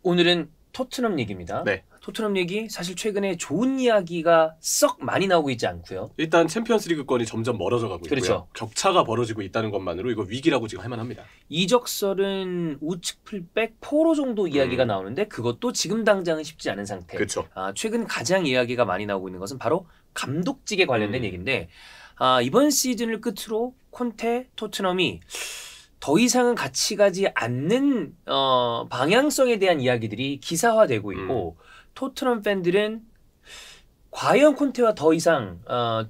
오늘은 토트넘 얘기입니다. 네. 토트넘 얘기 사실 최근에 좋은 이야기가 썩 많이 나오고 있지 않고요. 일단 챔피언스리그권이 점점 멀어져 가고 있고요. 그렇죠. 격차가 벌어지고 있다는 것만으로 이거 위기라고 지금 할 만합니다. 이적설은 우측 풀백 포로 정도 이야기가 나오는데 그것도 지금 당장은 쉽지 않은 상태. 그렇죠. 최근 가장 이야기가 많이 나오고 있는 것은 바로 감독직에 관련된 얘기인데 이번 시즌을 끝으로 콘테, 토트넘이 더 이상은 같이 가지 않는 방향성에 대한 이야기들이 기사화되고 있고 토트넘 팬들은 과연 콘테와 더 이상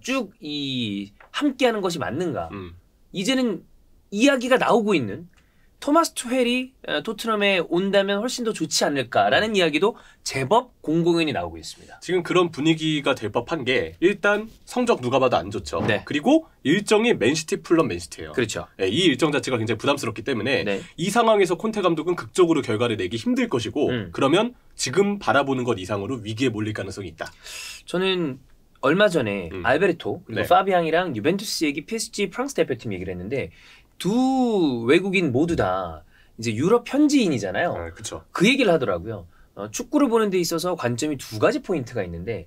쭉 함께하는 것이 맞는가? 이제는 이야기가 나오고 있는 토마스 투헬이 토트넘에 온다면 훨씬 더 좋지 않을까라는 이야기도 제법 공공연히 나오고 있습니다. 지금 그런 분위기가 될 법한 게 일단 성적 누가 봐도 안 좋죠. 네. 그리고 일정이 맨시티 플럼 맨시티예요. 그렇죠. 네, 이 일정 자체가 굉장히 부담스럽기 때문에 네. 이 상황에서 콘테 감독은 극적으로 결과를 내기 힘들 것이고 그러면 지금 바라보는 것 이상으로 위기에 몰릴 가능성이 있다. 저는 얼마 전에 알베르토 그리고 네. 파비앙이랑 유벤투스 얘기, PSG 프랑스 대표팀 얘기를 했는데 두 외국인 모두 다 이제 유럽 현지인이잖아요. 그렇죠. 그 얘기를 하더라고요. 축구를 보는 데 있어서 관점이 두 가지 포인트가 있는데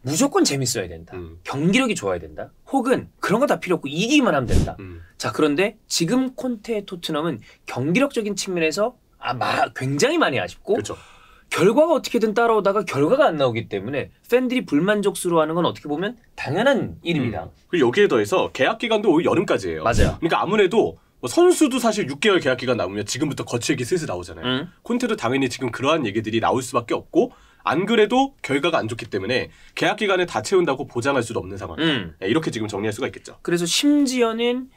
무조건 재밌어야 된다. 경기력이 좋아야 된다. 혹은 그런 거 다 필요 없고 이기기만 하면 된다. 자, 그런데 지금 콘테의 토트넘은 경기력적인 측면에서 굉장히 많이 아쉽고 그렇죠. 결과가 어떻게든 따라오다가 결과가 안 나오기 때문에 팬들이 불만족스러워하는 건 어떻게 보면 당연한 일입니다. 그리고 여기에 더해서 계약 기간도 올 여름까지예요. 맞아요. 그러니까 아무래도 뭐 선수도 사실 6개월 계약 기간 나오면 지금부터 거칠게 슬슬 나오잖아요. 콘테도 당연히 지금 그러한 얘기들이 나올 수밖에 없고 안 그래도 결과가 안 좋기 때문에 계약 기간을 다 채운다고 보장할 수도 없는 상황이다. 네, 이렇게 지금 정리할 수가 있겠죠. 그래서 심지어는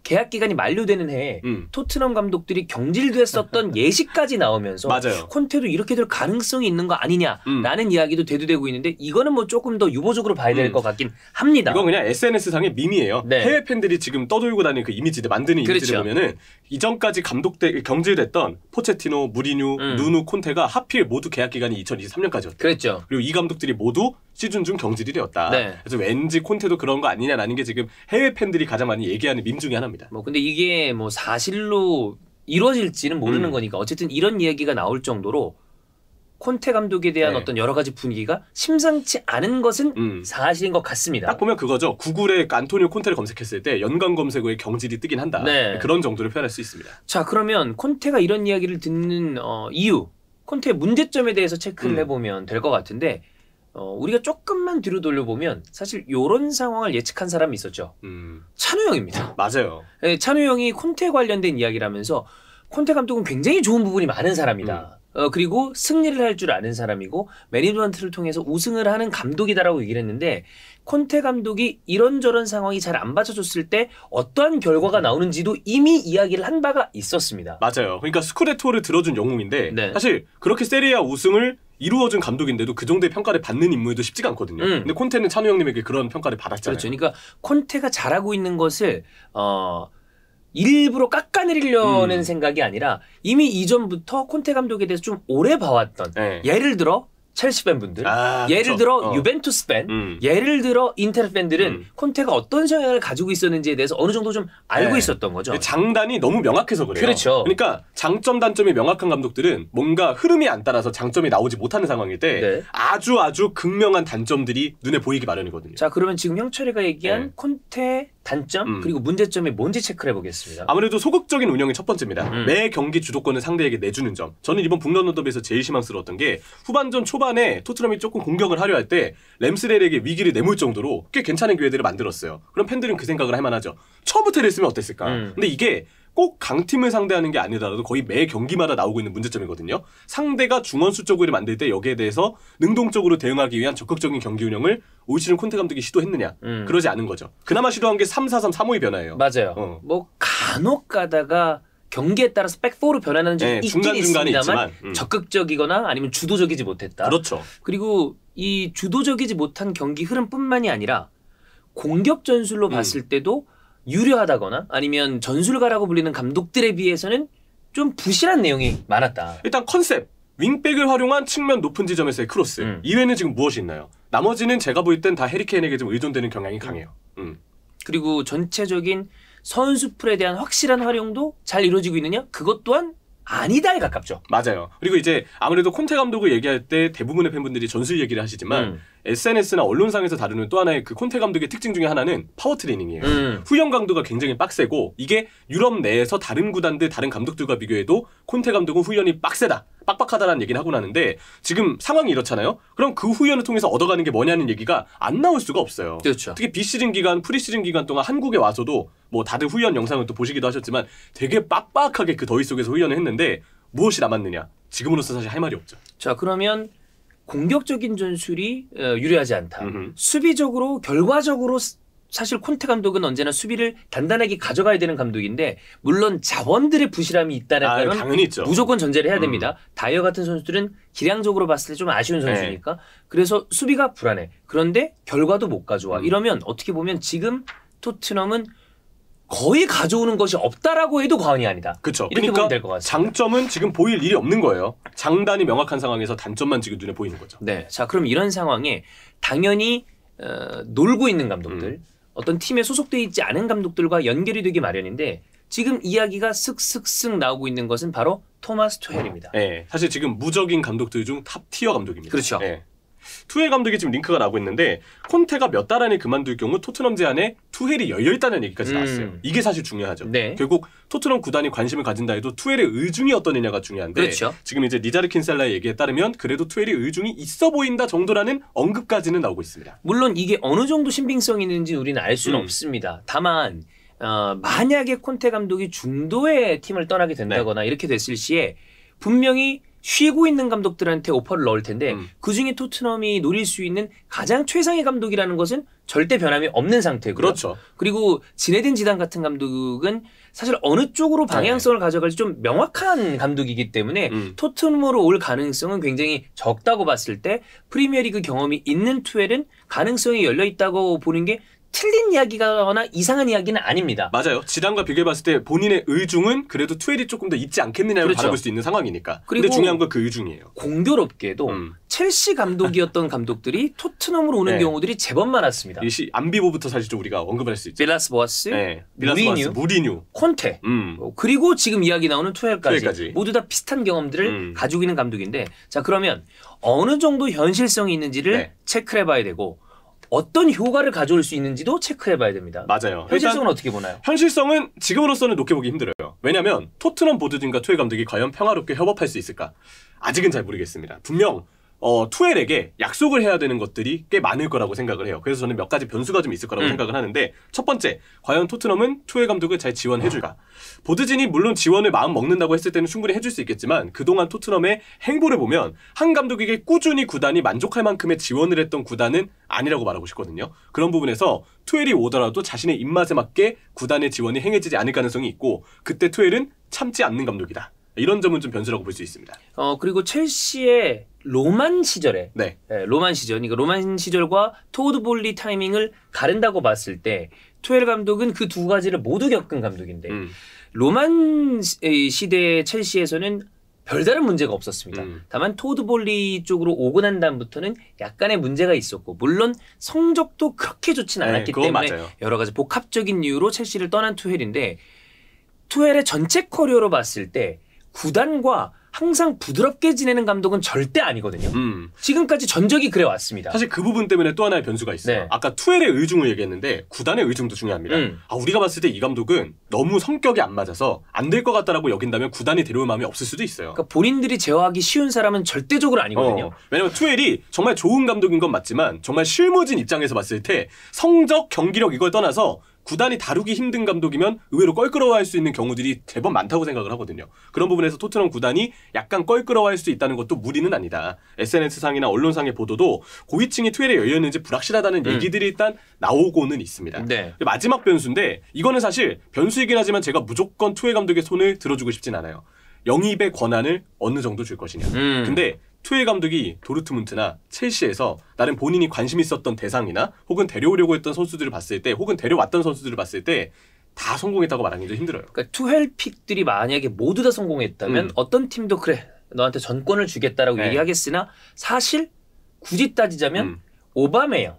계약 기간이 만료되는 해에 토트넘 감독들이 경질됐었던 예시까지 나오면서 맞아요. 콘테도 이렇게 될 가능성이 있는 거 아니냐라는 이야기도 대두되고 있는데 이거는 뭐 조금 더 유보적으로 봐야 될 것 같긴 합니다. 이건 그냥 SNS상의 밈이에요. 네. 해외 팬들이 지금 떠돌고 다니는 그 이미지들 만드는 이미지를 그렇죠. 보면은 이전까지 경질됐던 포체티노, 무리뉴, 누누, 콘테가 하필 모두 계약 기간이 2023년까지였다. 그랬죠. 그리고 이 감독들이 모두 시즌 중 경질이 되었다. 네. 그래서 왠지 콘테도 그런 거 아니냐라는 게 지금 해외 팬들이 가장 많이 얘기하는 밈 중에 하나입니다. 뭐 근데 이게 뭐 사실로 이루어질지는 모르는 거니까 어쨌든 이런 이야기가 나올 정도로 콘테 감독에 대한 네. 어떤 여러 가지 분위기가 심상치 않은 것은 사실인 것 같습니다. 딱 보면 그거죠. 구글에 안토니오 콘테를 검색했을 때 연관 검색어에 경질이 뜨긴 한다. 네. 그런 정도로 표현할 수 있습니다. 자, 그러면 콘테가 이런 이야기를 듣는 이유, 콘테의 문제점에 대해서 체크를 해보면 될 것 같은데 우리가 조금만 뒤로 돌려보면 사실 이런 상황을 예측한 사람이 있었죠. 찬우 형입니다. 맞아요. 네, 찬우 형이 콘테 관련된 이야기를 하면서 콘테 감독은 굉장히 좋은 부분이 많은 사람이다. 그리고 승리를 할 줄 아는 사람이고 매니지먼트를 통해서 우승을 하는 감독이다라고 얘기를 했는데 콘테 감독이 이런저런 상황이 잘 안 받쳐줬을 때 어떠한 결과가 나오는지도 이미 이야기를 한 바가 있었습니다. 맞아요. 그러니까 스쿠데토를 들어준 영웅인데 네. 사실 그렇게 세리아 우승을 이루어준 감독인데도 그 정도의 평가를 받는 인물도 쉽지가 않거든요. 근데 콘테는 찬우 형님에게 그런 평가를 받았잖아요. 그렇죠. 그러니까 콘테가 잘하고 있는 것을 일부러 깎아내리려는 생각이 아니라 이미 이전부터 콘테 감독에 대해서 좀 오래 봐왔던 네. 예를 들어 첼시 팬분들, 예를 그쵸. 들어 유벤투스 팬, 예를 들어 인ter 팬들은 콘테가 어떤 성향을 가지고 있었는지에 대해서 어느 정도 좀 알고 네. 있었던 거죠. 장단이 너무 명확해서 그래요. 그렇죠. 그러니까 장점 단점이 명확한 감독들은 뭔가 흐름이 안 따라서 장점이 나오지 못하는 상황일 때 네. 아주 극명한 단점들이 눈에 보이기 마련이거든요. 자, 그러면 지금 형철이가 얘기한 콘테 단점 그리고 문제점이 뭔지 체크를 해보겠습니다. 아무래도 소극적인 운영이 첫 번째입니다. 매 경기 주도권을 상대에게 내주는 점. 저는 이번 북런던 더비에서 제일 실망스러웠던 게 후반전 초반에 토트넘이 조금 공격을 하려 할 때 램스델에게 위기를 내몰 정도로 꽤 괜찮은 기회들을 만들었어요. 그럼 팬들은 그 생각을 할 만하죠. 처음부터 이랬으면 어땠을까? 근데 이게 꼭 강팀을 상대하는 게 아니더라도 거의 매 경기마다 나오고 있는 문제점이거든요. 상대가 중원수 쪽을 만들 때 여기에 대해서 능동적으로 대응하기 위한 적극적인 경기 운영을 올 시즌 콘테 감독이 시도했느냐? 그러지 않은 거죠. 그나마 시도한 게 3-4-3, 3-5의 변화예요. 맞아요. 뭐 간혹 가다가 경기에 따라서 백포로 변하는 적이 있긴 중간중간에 있습니다만 적극적이거나 아니면 주도적이지 못했다. 그렇죠. 그리고 이 주도적이지 못한 경기 흐름뿐만이 아니라 공격 전술로 봤을 때도 유려하다거나 아니면 전술가라고 불리는 감독들에 비해서는 좀 부실한 내용이 많았다. 일단 컨셉, 윙백을 활용한 측면 높은 지점에서의 크로스. 이외에는 지금 무엇이 있나요? 나머지는 제가 볼 땐 다 해리케인에게 좀 의존되는 경향이 강해요. 그리고 전체적인 선수 풀에 대한 확실한 활용도 잘 이루어지고 있느냐? 그것 또한 아니다에 가깝죠. 맞아요. 그리고 이제 아무래도 콘테 감독을 얘기할 때 대부분의 팬분들이 전술 얘기를 하시지만 SNS나 언론상에서 다루는 또 하나의 그 콘테 감독의 특징 중에 하나는 파워 트레이닝이에요. 후영 강도가 굉장히 빡세고 이게 유럽 내에서 다른 구단들 다른 감독들과 비교해도 콘테 감독은 후연이 빡세다. 빡빡하다라는 얘기를 하고 나는데 지금 상황이 이렇잖아요. 그럼 그 후연을 통해서 얻어가는 게 뭐냐는 얘기가 안 나올 수가 없어요. 그렇죠. 특히 비시즌 기간, 프리시즌 기간 동안 한국에 와서도 뭐 다들 후연 영상을 또 보시기도 하셨지만 되게 빡빡하게 그 더위 속에서 후연을 했는데 무엇이 남았느냐? 지금으로서 사실 할 말이 없죠. 자, 그러면 공격적인 전술이 유리하지 않다. 수비적으로 결과적으로 사실 콘테 감독은 언제나 수비를 단단하게 가져가야 되는 감독인데 물론 자원들의 부실함이 있다는 건 당연히 있죠. 무조건 전제를 해야 됩니다. 다이어 같은 선수들은 기량적으로 봤을 때 좀 아쉬운 선수니까. 그래서 수비가 불안해. 그런데 결과도 못 가져와. 이러면 어떻게 보면 지금 토트넘은 거의 가져오는 것이 없다라고 해도 과언이 아니다. 그렇죠. 이렇게 그러니까 보면 될 것 같습니다. 장점은 지금 보일 일이 없는 거예요. 장단이 명확한 상황에서 단점만 지금 눈에 보이는 거죠. 네, 자 그럼 이런 상황에 당연히 놀고 있는 감독들, 어떤 팀에 소속돼 있지 않은 감독들과 연결이 되기 마련인데 지금 이야기가 슥슥슥 나오고 있는 것은 바로 토마스 투헬입니다. 네, 사실 지금 무적인 감독들 중 탑 티어 감독입니다. 그렇죠. 네. 투헬 감독이 지금 링크가 나오고 있는데 콘테가 몇 달 안에 그만둘 경우 토트넘 제안에 투헬이 열려있다는 얘기까지 나왔어요. 이게 사실 중요하죠. 네. 결국 토트넘 구단이 관심을 가진다 해도 투헬의 의중이 어떠느냐가 중요한데 그렇죠. 지금 이제 리자르 킨셀라의 얘기에 따르면 그래도 투헬이 의중이 있어 보인다 정도라는 언급까지는 나오고 있습니다. 물론 이게 어느 정도 신빙성이 있는지 우리는 알 수는 없습니다. 다만 만약에 콘테 감독이 중도의 팀을 떠나게 된다거나 이렇게 됐을 시에 분명히 쉬고 있는 감독들한테 오퍼를 넣을 텐데 그중에 토트넘이 노릴 수 있는 가장 최상의 감독이라는 것은 절대 변함이 없는 상태고요. 그렇죠. 그리고 지네딘 지단 같은 감독은 사실 어느 쪽으로 방향성을 가져갈지 좀 명확한 감독이기 때문에 토트넘으로 올 가능성은 굉장히 적다고 봤을 때 프리미어리그 경험이 있는 투엘은 가능성이 열려있다고 보는 게 틀린 이야기거나 이상한 이야기는 아닙니다. 맞아요. 지단과 비교해봤을 때 본인의 의중은 그래도 투엘이 조금 더 있지 않겠느냐고 그렇죠. 바라볼 수 있는 상황이니까. 그리고 근데 중요한 건 그 의중이에요. 공교롭게도 첼시 감독이었던 감독들이 토트넘으로 오는 경우들이 제법 많았습니다. 안비보부터 사실 좀 우리가 언급을 할 수 있죠. 빌라스 보아스, 무리뉴, 콘테, 그리고 지금 이야기 나오는 투헬까지 모두 다 비슷한 경험들을 가지고 있는 감독인데 자 그러면 어느 정도 현실성이 있는지를 체크를 해봐야 되고 어떤 효과를 가져올 수 있는지도 체크해봐야 됩니다. 맞아요. 현실성은 어떻게 보나요? 현실성은 지금으로서는 높게 보기 힘들어요. 왜냐하면 토트넘 보드진과 투엘 감독이 과연 평화롭게 협업할 수 있을까? 아직은 잘 모르겠습니다. 분명 투엘에게 약속을 해야 되는 것들이 꽤 많을 거라고 생각을 해요. 그래서 저는 몇 가지 변수가 좀 있을 거라고 생각을 하는데 첫 번째, 과연 토트넘은 투엘 감독을 잘 지원해줄까? 보드진이 물론 지원을 마음 먹는다고 했을 때는 충분히 해줄 수 있겠지만 그동안 토트넘의 행보를 보면 한 감독에게 꾸준히 구단이 만족할 만큼의 지원을 했던 구단은 아니라고 말하고 싶거든요. 그런 부분에서 투엘이 오더라도 자신의 입맛에 맞게 구단의 지원이 행해지지 않을 가능성이 있고 그때 투엘은 참지 않는 감독이다. 이런 점은 좀 변수라고 볼 수 있습니다. 그리고 첼시의 로만 시절에 로만 시절, 그러니까 로만 시절과 토드 볼리 타이밍을 가른다고 봤을 때 투엘 감독은 그 두 가지를 모두 겪은 감독인데 로만 시대의 첼시에서는 별다른 문제가 없었습니다. 다만 토드 볼리 쪽으로 오고 난 다음부터는 약간의 문제가 있었고 물론 성적도 그렇게 좋지는 않았기 때문에 맞아요. 여러 가지 복합적인 이유로 첼시를 떠난 투헬인데 투헬의 전체 커리어로 봤을 때 구단과 항상 부드럽게 지내는 감독은 절대 아니거든요. 지금까지 전적이 그래 왔습니다. 사실 그 부분 때문에 또 하나의 변수가 있어요. 아까 투엘의 의중을 얘기했는데 구단의 의중도 중요합니다. 우리가 봤을 때 이 감독은 너무 성격이 안 맞아서 안 될 것 같다라고 여긴다면 구단이 데려올 마음이 없을 수도 있어요. 그러니까 본인들이 제어하기 쉬운 사람은 절대적으로 아니거든요. 왜냐면 투엘이 정말 좋은 감독인 건 맞지만 정말 실무진 입장에서 봤을 때 성적, 경기력 이걸 떠나서 구단이 다루기 힘든 감독이면 의외로 껄끄러워할 수 있는 경우들이 제법 많다고 생각을 하거든요. 그런 부분에서 토트넘 구단이 약간 껄끄러워할 수 있다는 것도 무리는 아니다. SNS상이나 언론상의 보도도 고위층이 투엘에 열렸는지 불확실하다는 얘기들이 일단 나오고는 있습니다. 마지막 변수인데 이거는 사실 변수이긴 하지만 제가 무조건 투엘 감독의 손을 들어주고 싶진 않아요. 영입의 권한을 어느 정도 줄 것이냐. 근데 투엘 감독이 도르트문트나 첼시에서 나름 본인이 관심 있었던 대상이나 혹은 데려오려고 했던 선수들을 봤을 때 혹은 데려왔던 선수들을 봤을 때 다 성공했다고 말하기도 힘들어요. 그러니까 투헬 픽들이 만약에 모두 다 성공했다면 어떤 팀도 그래 너한테 전권을 주겠다라고 얘기하겠으나 사실 굳이 따지자면 오바메양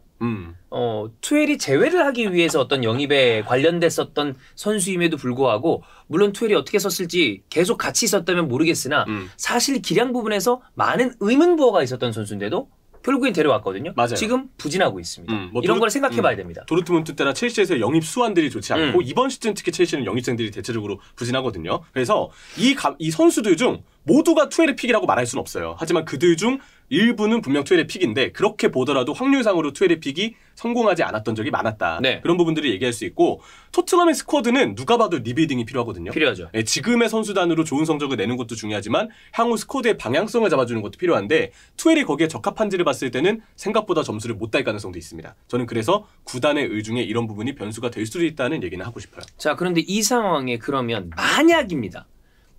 투엘이 제외를 하기 위해서 어떤 영입에 관련됐었던 선수임에도 불구하고 물론 투엘이 어떻게 썼을지 계속 같이 있었다면 모르겠으나 사실 기량 부분에서 많은 의문부호가 있었던 선수인데도 결국엔 데려왔거든요. 맞아요. 지금 부진하고 있습니다. 뭐 이런 걸 생각해봐야 됩니다. 도르트문트 때나 첼시에서 영입 수완들이 좋지 않고 이번 시즌 특히 첼시는 영입생들이 대체적으로 부진하거든요. 그래서 이 선수들 중 모두가 투엘의 픽이라고 말할 수는 없어요. 하지만 그들 중 일부는 분명 투엘의 픽인데 그렇게 보더라도 확률상으로 투엘의 픽이 성공하지 않았던 적이 많았다. 네. 그런 부분들을 얘기할 수 있고 토트넘의 스쿼드는 누가 봐도 리빌딩이 필요하거든요. 필요하죠. 예, 지금의 선수단으로 좋은 성적을 내는 것도 중요하지만 향후 스쿼드의 방향성을 잡아주는 것도 필요한데 투엘이 거기에 적합한지를 봤을 때는 생각보다 점수를 못 딸 가능성도 있습니다. 저는 그래서 구단의 의중에 이런 부분이 변수가 될 수도 있다는 얘기는 하고 싶어요. 자, 그런데 이 상황에 그러면 만약입니다.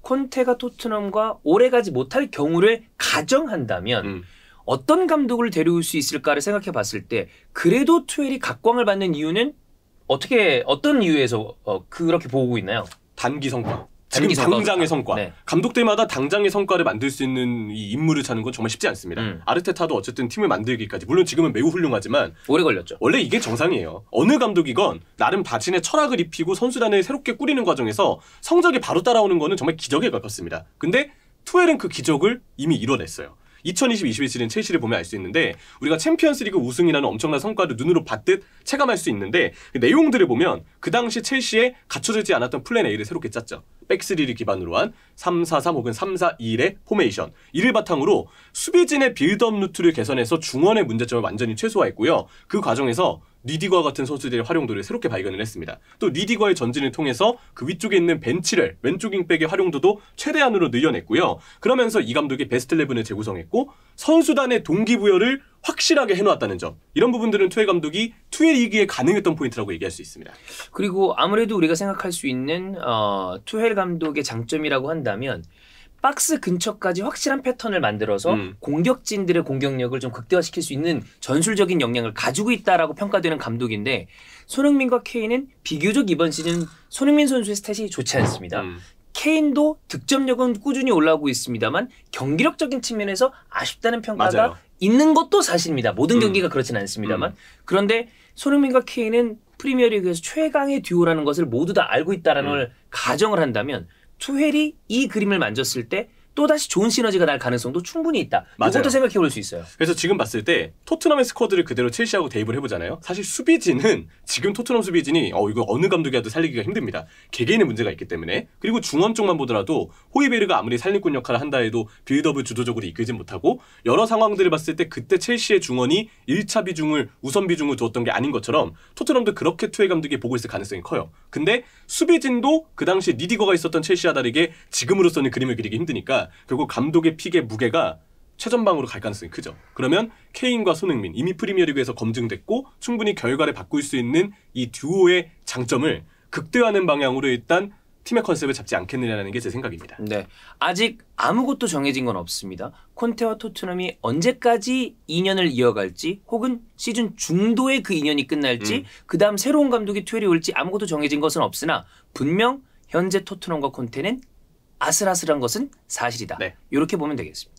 콘테가 토트넘과 오래가지 못할 경우를 가정한다면 어떤 감독을 데려올 수 있을까를 생각해 봤을 때 그래도 투엘이 각광을 받는 이유는 어떤 이유에서 그렇게 보고 있나요? 단기 성과. 지금 단기 당장의 성과. 네. 감독들마다 당장의 성과를 만들 수 있는 이 인물을 찾는 건 정말 쉽지 않습니다. 아르테타도 어쨌든 팀을 만들기까지 물론 지금은 매우 훌륭하지만 오래 걸렸죠. 원래 이게 정상이에요. 어느 감독이건 나름 자신의 철학을 입히고 선수단을 새롭게 꾸리는 과정에서 성적이 바로 따라오는 거는 정말 기적에 가깝습니다. 근데 투엘은 그 기적을 이미 이뤄냈어요. 2020-21 시즌 첼시를 보면 알 수 있는데 우리가 챔피언스리그 우승이라는 엄청난 성과를 눈으로 봤듯 체감할 수 있는데 그 내용들을 보면 그 당시 첼시에 갖춰지지 않았던 플랜 A를 새롭게 짰죠. 백스리를 기반으로 한 3-4-3 혹은 3-4-1의 포메이션. 이를 바탕으로 수비진의 빌드업 루트를 개선해서 중원의 문제점을 완전히 최소화했고요. 그 과정에서 리디거와 같은 선수들의 활용도를 새롭게 발견을 했습니다. 또 리디거의 전진을 통해서 그 위쪽에 있는 벤치렐, 왼쪽 윙백의 활용도도 최대한으로 늘려냈고요. 그러면서 이 감독이 베스트 11을 재구성했고 선수단의 동기부여를 확실하게 해놓았다는 점. 이런 부분들은 투엘 감독이 투엘이기에 가능했던 포인트라고 얘기할 수 있습니다. 그리고 아무래도 우리가 생각할 수 있는 투엘 감독의 장점이라고 한다면 박스 근처까지 확실한 패턴을 만들어서 공격진들의 공격력을 좀 극대화시킬 수 있는 전술적인 역량을 가지고 있다라고 평가되는 감독인데 손흥민과 케인은 비교적 이번 시즌 손흥민 선수의 스탯이 좋지 않습니다. 케인도 득점력은 꾸준히 올라오고 있습니다만 경기력적인 측면에서 아쉽다는 평가가 맞아요. 있는 것도 사실입니다. 모든 경기가 그렇지는 않습니다만 그런데 손흥민과 케인은 프리미어리그에서 최강의 듀오라는 것을 모두 다 알고 있다는 걸 가정을 한다면 투헬이 이 그림을 만졌을 때 또다시 좋은 시너지가 날 가능성도 충분히 있다. 맞아요. 이것도 생각해 볼 수 있어요. 그래서 지금 봤을 때 토트넘의 스쿼드를 그대로 첼시하고 대입을 해보잖아요. 사실 수비진은 지금 토트넘 수비진이 이거 어느 감독이 와도 살리기가 힘듭니다. 개개인의 문제가 있기 때문에. 그리고 중원 쪽만 보더라도 호이베르가 아무리 살림꾼 역할을 한다 해도 빌드업을 주도적으로 이끌진 못하고 여러 상황들을 봤을 때 그때 첼시의 중원이 1차 비중을 우선 비중을 두었던 게 아닌 것처럼 토트넘도 그렇게 투엘 감독이 보고 있을 가능성이 커요. 근데 수비진도 그 당시 리디거가 있었던 첼시와 다르게 지금으로서는 그림을 그리기 힘드니까 결국 감독의 픽의 무게가 최전방으로 갈 가능성이 크죠. 그러면 케인과 손흥민 이미 프리미어리그에서 검증됐고 충분히 결과를 바꿀 수 있는 이 듀오의 장점을 극대화하는 방향으로 일단 팀의 컨셉을 잡지 않겠느냐는 게 제 생각입니다. 네, 아직 아무것도 정해진 건 없습니다. 콘테와 토트넘이 언제까지 2년을 이어갈지 혹은 시즌 중도에 그 2년이 끝날지 그다음 새로운 감독이 투엘이 올지 아무것도 정해진 것은 없으나 분명 현재 토트넘과 콘테는 아슬아슬한 것은 사실이다. 네. 이렇게 보면 되겠습니다.